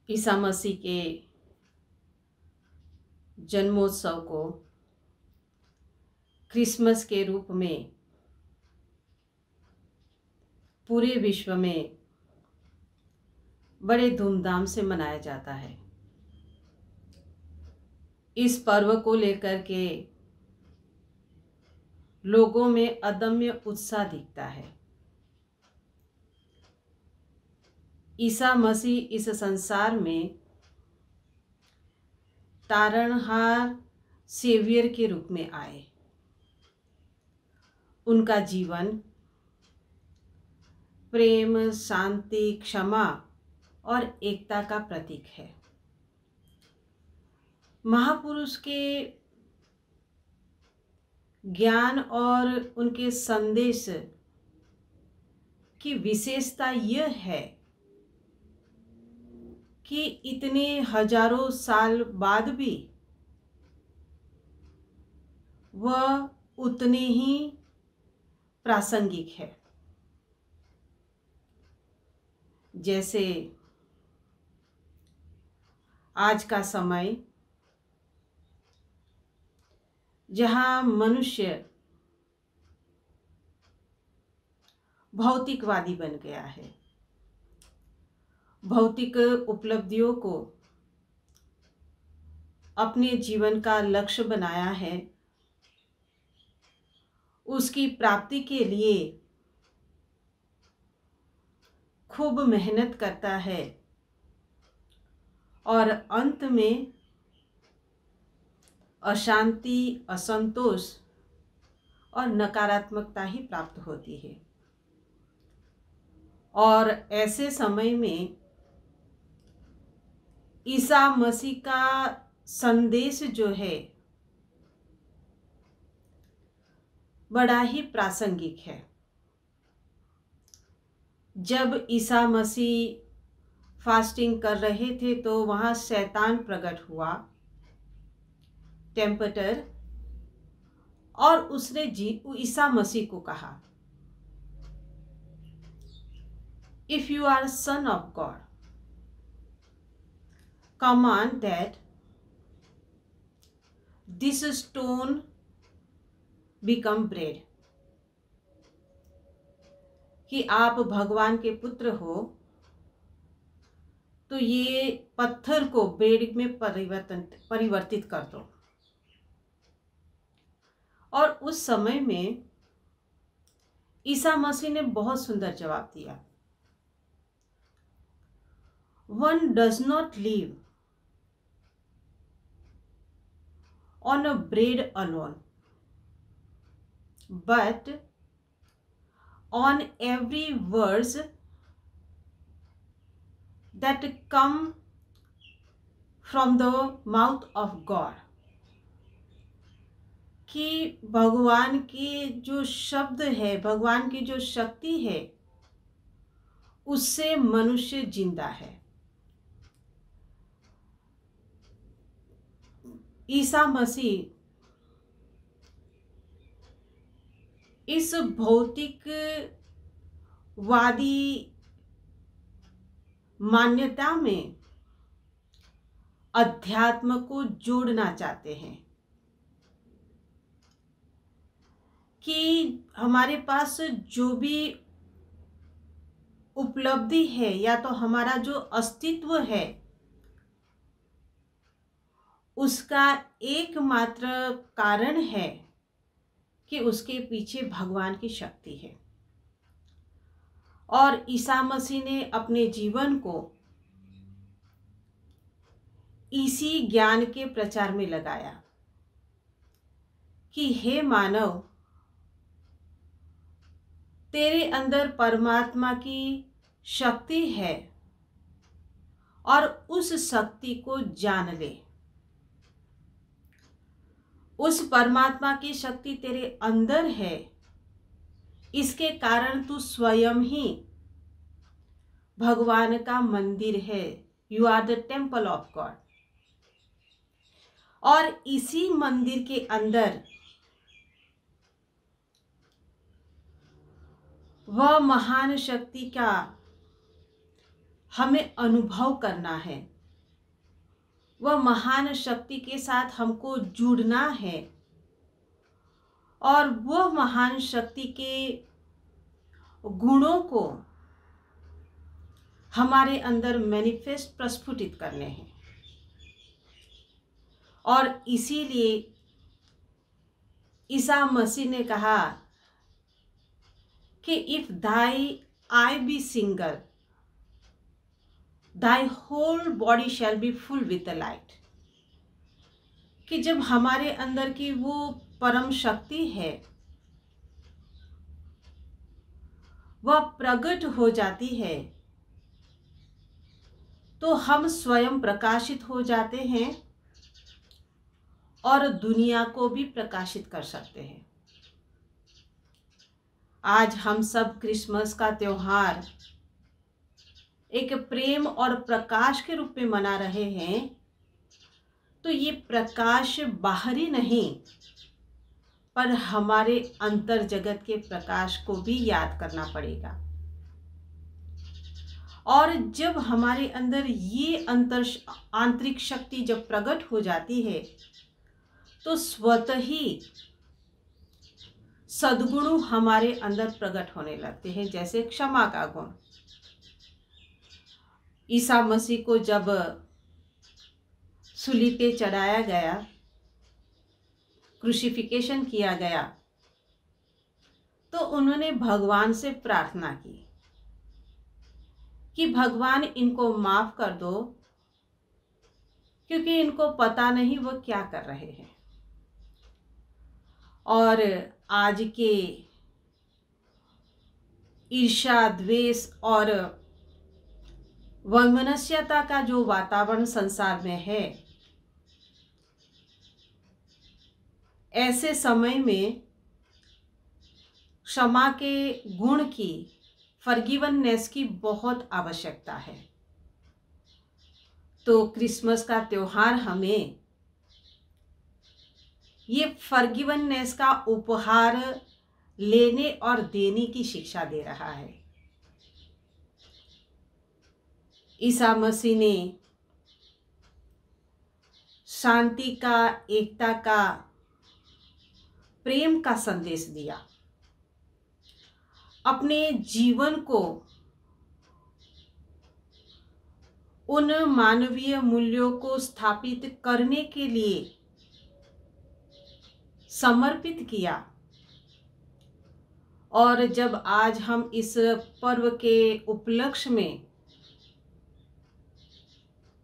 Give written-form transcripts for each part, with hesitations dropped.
ईसा मसीह के जन्मोत्सव को क्रिसमस के रूप में पूरे विश्व में बड़े धूमधाम से मनाया जाता है। इस पर्व को लेकर के लोगों में अदम्य उत्साह दिखता है। ईसा मसीह इस संसार में तारणहार सेवियर के रूप में आए। उनका जीवन प्रेम, शांति, क्षमा और एकता का प्रतीक है। महापुरुष के ज्ञान और उनके संदेश की विशेषता यह है कि इतने हजारों साल बाद भी वह उतने ही प्रासंगिक है। जैसे आज का समय जहाँ मनुष्य भौतिकवादी बन गया है, भौतिक उपलब्धियों को अपने जीवन का लक्ष्य बनाया है, उसकी प्राप्ति के लिए खूब मेहनत करता है और अंत में अशांति, असंतोष और नकारात्मकता ही प्राप्त होती है। और ऐसे समय में ईसा मसीह का संदेश जो है बड़ा ही प्रासंगिक है। जब ईसा मसीह फास्टिंग कर रहे थे तो वहाँ शैतान प्रकट हुआ, टेम्पटर, और उसने ईसा मसीह को कहा, if you are son of God, command that this stone become bread, कि आप भगवान के पुत्र हो तो ये पत्थर को ब्रेड में परिवर्तित कर दो। और उस समय में ईसा मसीह ने बहुत सुंदर जवाब दिया, one does not live on a bread alone but on every words that come from the mouth of God, कि भगवान के जो शब्द है, भगवान की जो शक्ति है, उससे मनुष्य जिंदा है। ईसा मसीह इस भौतिक वादी मान्यता में अध्यात्म को जोड़ना चाहते हैं कि हमारे पास जो भी उपलब्धि है या तो हमारा जो अस्तित्व है, उसका एकमात्र कारण है कि उसके पीछे भगवान की शक्ति है। और ईसा मसीह ने अपने जीवन को इसी ज्ञान के प्रचार में लगाया कि हे मानव, तेरे अंदर परमात्मा की शक्ति है और उस शक्ति को जान ले। उस परमात्मा की शक्ति तेरे अंदर है, इसके कारण तू स्वयं ही भगवान का मंदिर है। You are the temple of God. और इसी मंदिर के अंदर वह महान शक्ति का हमें अनुभव करना है। वह महान शक्ति के साथ हमको जुड़ना है और वह महान शक्ति के गुणों को हमारे अंदर मैनिफेस्ट प्रस्फुटित करने हैं। और इसीलिए ईसा मसीह ने कहा कि if thy eye be single, thy whole body shall be full with the light. कि जब हमारे अंदर की वो परम शक्ति है वह प्रकट हो जाती है तो हम स्वयं प्रकाशित हो जाते हैं और दुनिया को भी प्रकाशित कर सकते हैं। आज हम सब क्रिसमस का त्योहार एक प्रेम और प्रकाश के रूप में मना रहे हैं, तो ये प्रकाश बाहरी नहीं पर हमारे अंतर जगत के प्रकाश को भी याद करना पड़ेगा। और जब हमारे अंदर ये आंतरिक शक्ति जब प्रकट हो जाती है तो स्वतः ही सद्गुण हमारे अंदर प्रकट होने लगते हैं, जैसे क्षमा का गुण। ईसा मसीह को जब सूली पे चढ़ाया गया, क्रूसिफिकेशन किया गया, तो उन्होंने भगवान से प्रार्थना की कि भगवान इनको माफ कर दो क्योंकि इनको पता नहीं वो क्या कर रहे हैं। और आज के ईर्ष्या, द्वेष और वैमनस्यता का जो वातावरण संसार में है, ऐसे समय में क्षमा के गुण की, फॉरगिवनेस की बहुत आवश्यकता है। तो क्रिसमस का त्योहार हमें ये फॉरगिवनेस का उपहार लेने और देने की शिक्षा दे रहा है। ईसा मसीह ने शांति का, एकता का, प्रेम का संदेश दिया। अपने जीवन को उन मानवीय मूल्यों को स्थापित करने के लिए समर्पित किया। और जब आज हम इस पर्व के उपलक्ष्य में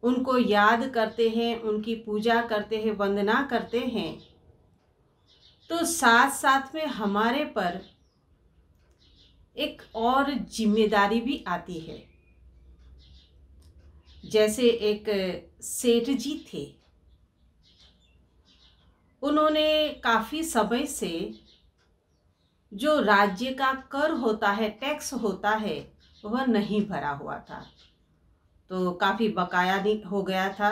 उनको याद करते हैं, उनकी पूजा करते हैं, वंदना करते हैं, तो साथ साथ में हमारे पर एक और जिम्मेदारी भी आती है। जैसे एक सेठ जी थे, उन्होंने काफ़ी समय से जो राज्य का कर होता है, टैक्स होता है, वह नहीं भरा हुआ था, तो काफ़ी बकाया हो गया था।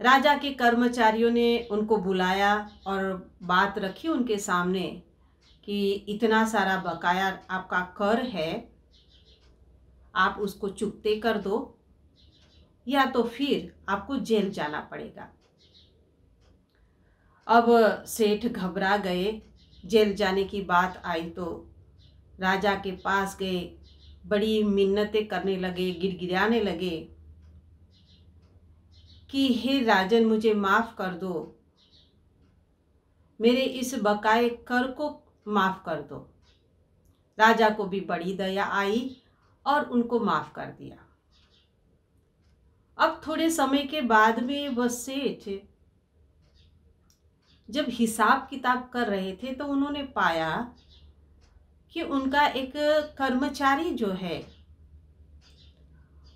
राजा के कर्मचारियों ने उनको बुलाया और बात रखी उनके सामने कि इतना सारा बकाया आपका कर है, आप उसको चुकते कर दो या तो फिर आपको जेल जाना पड़ेगा। अब सेठ घबरा गए। जेल जाने की बात आई तो राजा के पास गए, बड़ी मिन्नतें करने लगे, गिड़गिड़ाने लगे कि हे राजन, मुझे माफ़ कर दो, मेरे इस बकाए कर को माफ़ कर दो। राजा को भी बड़ी दया आई और उनको माफ़ कर दिया। अब थोड़े समय के बाद में वह सेठ जब हिसाब किताब कर रहे थे तो उन्होंने पाया कि उनका एक कर्मचारी जो है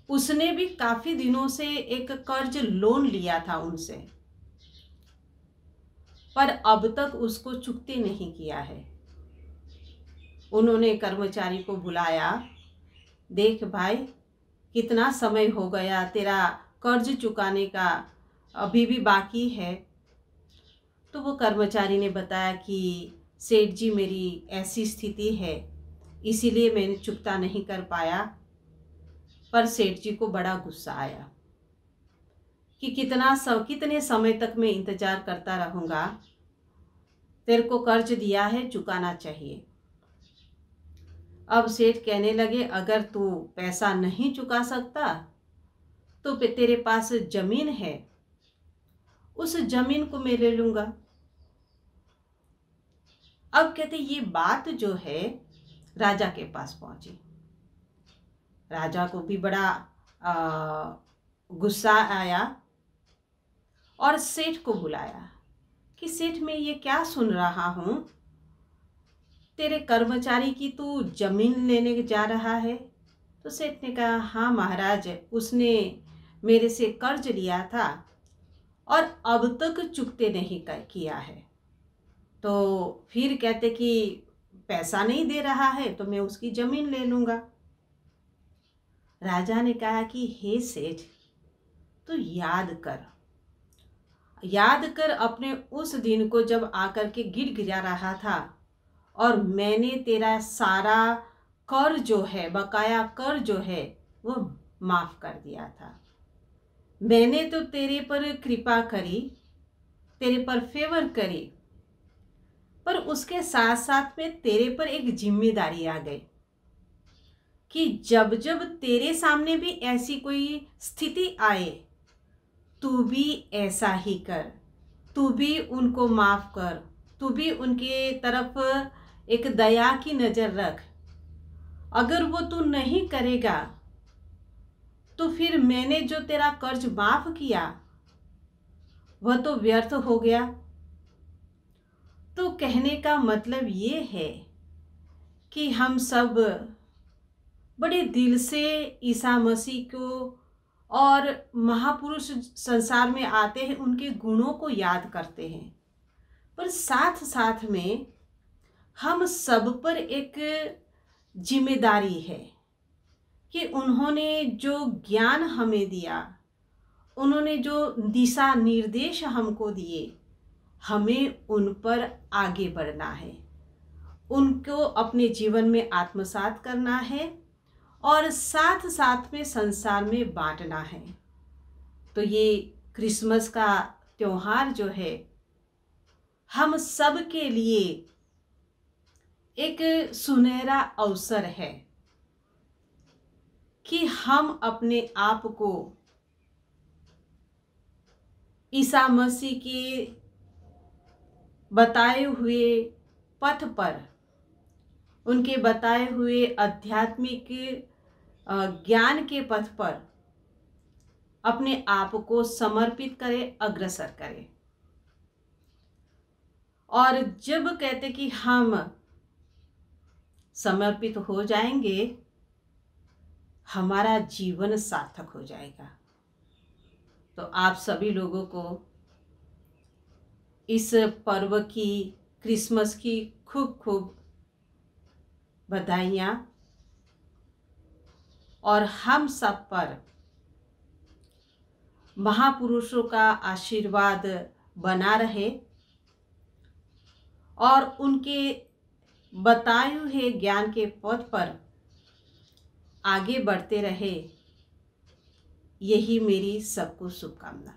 उसने भी काफ़ी दिनों से एक कर्ज लोन लिया था उनसे, पर अब तक उसको चुकते नहीं किया है। उन्होंने कर्मचारी को बुलाया, देख भाई, कितना समय हो गया, तेरा कर्ज चुकाने का अभी भी बाकी है। तो वो कर्मचारी ने बताया कि सेठ जी, मेरी ऐसी स्थिति है, इसीलिए मैंने चुकता नहीं कर पाया। पर सेठ जी को बड़ा गुस्सा आया कि कितने समय तक मैं इंतजार करता रहूंगा। तेरे को कर्ज दिया है, चुकाना चाहिए। अब सेठ कहने लगे, अगर तू पैसा नहीं चुका सकता तो तेरे पास जमीन है, उस जमीन को मैं ले लूंगा। अब कहते ये बात जो है राजा के पास पहुंची। राजा को भी बड़ा गुस्सा आया और सेठ को बुलाया कि सेठ, मैं ये क्या सुन रहा हूं, तेरे कर्मचारी की तू जमीन लेने जा रहा है। तो सेठ ने कहा, हाँ महाराज, उसने मेरे से कर्ज लिया था और अब तक चुकते नहीं किया है। तो फिर कहते कि पैसा नहीं दे रहा है तो मैं उसकी जमीन ले लूंगा। राजा ने कहा कि हे सेठ, तू याद कर अपने उस दिन को जब आकर के गिड़गिड़ा रहा था और मैंने तेरा सारा कर जो है, बकाया कर जो है, वो माफ कर दिया था। मैंने तो तेरे पर कृपा करी, तेरे पर फेवर करी, पर उसके साथ साथ में तेरे पर एक जिम्मेदारी आ गई कि जब जब तेरे सामने भी ऐसी कोई स्थिति आए, तू भी ऐसा ही कर, तू भी उनको माफ कर, तू भी उनके तरफ एक दया की नज़र रख। अगर वो तू नहीं करेगा तो फिर मैंने जो तेरा कर्ज माफ किया वह तो व्यर्थ हो गया। तो कहने का मतलब ये है कि हम सब बड़े दिल से ईसा मसीह को और महापुरुष संसार में आते हैं, उनके गुणों को याद करते हैं, पर साथ साथ में हम सब पर एक जिम्मेदारी है कि उन्होंने जो ज्ञान हमें दिया, उन्होंने जो दिशा निर्देश हमको दिए, हमें उन पर आगे बढ़ना है, उनको अपने जीवन में आत्मसात करना है और साथ साथ में संसार में बांटना है। तो ये क्रिसमस का त्योहार जो है हम सब के लिए एक सुनहरा अवसर है कि हम अपने आप को ईसा मसीह के बताए हुए पथ पर, उनके बताए हुए आध्यात्मिक ज्ञान के पथ पर अपने आप को समर्पित करें, अग्रसर करें। और जब कहते कि हम समर्पित हो जाएंगे, हमारा जीवन सार्थक हो जाएगा। तो आप सभी लोगों को इस पर्व की, क्रिसमस की खूब खूब बधाइयाँ, और हम सब पर महापुरुषों का आशीर्वाद बना रहे और उनके बताए हुए ज्ञान के पथ पर आगे बढ़ते रहे। यही मेरी सबको शुभकामना।